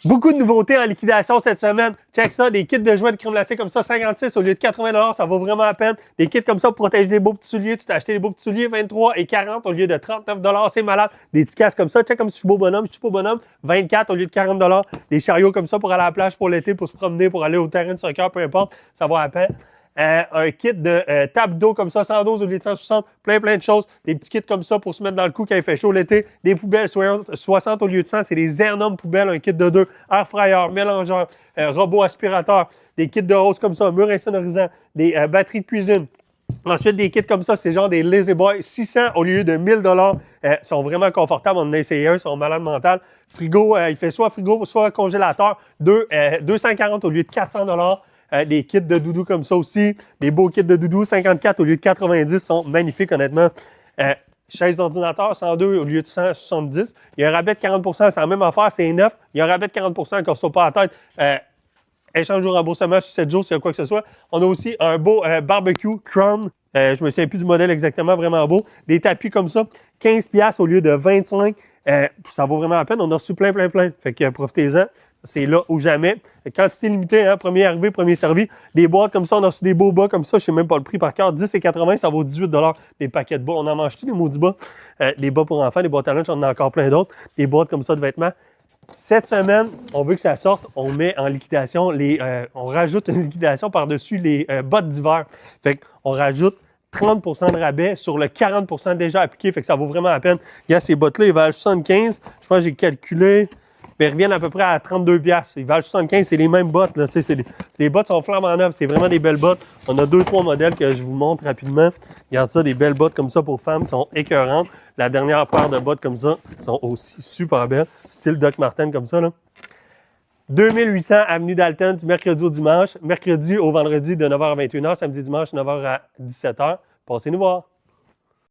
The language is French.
Beaucoup de nouveautés en liquidation cette semaine. Check ça, des kits de jouets de crème glacée comme ça, 56 au lieu de 80 $, ça vaut vraiment la peine. Des kits comme ça pour protéger des beaux petits souliers. Tu t'as acheté des beaux petits souliers, 23 et 40 au lieu de 39 $, c'est malade. Des petits casques comme ça, check comme si je suis beau bonhomme, je suis beau bonhomme, 24 au lieu de 40 $. Des chariots comme ça pour aller à la plage pour l'été, pour se promener, pour aller au terrain de soccer, peu importe, ça vaut la peine. Un kit de table d'eau comme ça, 112 au lieu de 160, plein de choses. Des petits kits comme ça pour se mettre dans le cou quand il fait chaud l'été. Des poubelles 60 au lieu de 100, c'est des énormes poubelles, un kit de 2, air fryer, mélangeur, robot aspirateur, des kits de hausse comme ça, mur insonorisant, des batteries de cuisine. Ensuite, des kits comme ça, c'est genre des Lazy Boy, 600 au lieu de 1000 $. Sont vraiment confortables, on en a essayé un, sont malades mentales. Frigo, il fait soit frigo, soit congélateur, 240 au lieu de 400 $. Des kits de doudou comme ça aussi. Des beaux kits de doudou, 54 au lieu de 90, sont magnifiques, honnêtement. Chaise d'ordinateur, 102 au lieu de 170. Il y a un rabais de 40 %, c'est la même affaire, c'est neuf. Il y a un rabais de 40 %, qu'on ne soit pas à la tête. Échange au remboursement sur 7 jours, s'il y a quoi que ce soit. On a aussi un beau barbecue Crown. Je me souviens plus du modèle exactement, vraiment beau. Des tapis comme ça, 15 $ au lieu de 25. Ça vaut vraiment la peine. On a reçu plein. Fait que profitez-en. C'est là ou jamais. Quantité limitée, hein, premier arrivé, premier servi. Des boîtes comme ça, on a reçu des beaux bas comme ça, je sais même pas le prix par cœur. 10,80 $, ça vaut 18 $. Des paquets de bas, on en mange tous des maudits bas. Des bas pour enfants, des boîtes à lunch, on en a encore plein d'autres. Des boîtes comme ça de vêtements. Cette semaine, on veut que ça sorte, on met en liquidation on rajoute une liquidation par-dessus les bottes d'hiver. Fait qu'on rajoute 30 % de rabais sur le 40 % déjà appliqué, fait que ça vaut vraiment la peine. Il y a ces bottes-là, ils valent 75. Je pense que j'ai calculé. Mais ils reviennent à peu près à 32 $. Ils valent 75, c'est les mêmes bottes. Là. Les bottes sont flambant neuves, c'est vraiment des belles bottes. On a 2-3 modèles que je vous montre rapidement. Regarde ça, des belles bottes comme ça pour femmes, sont écœurantes. La dernière paire de bottes comme ça sont aussi super belles. Style Doc Marten comme ça. Là. 2800 Avenue Dalton du mercredi au dimanche. Mercredi au vendredi de 9h à 21h. Samedi dimanche 9h à 17h. Passez nous voir.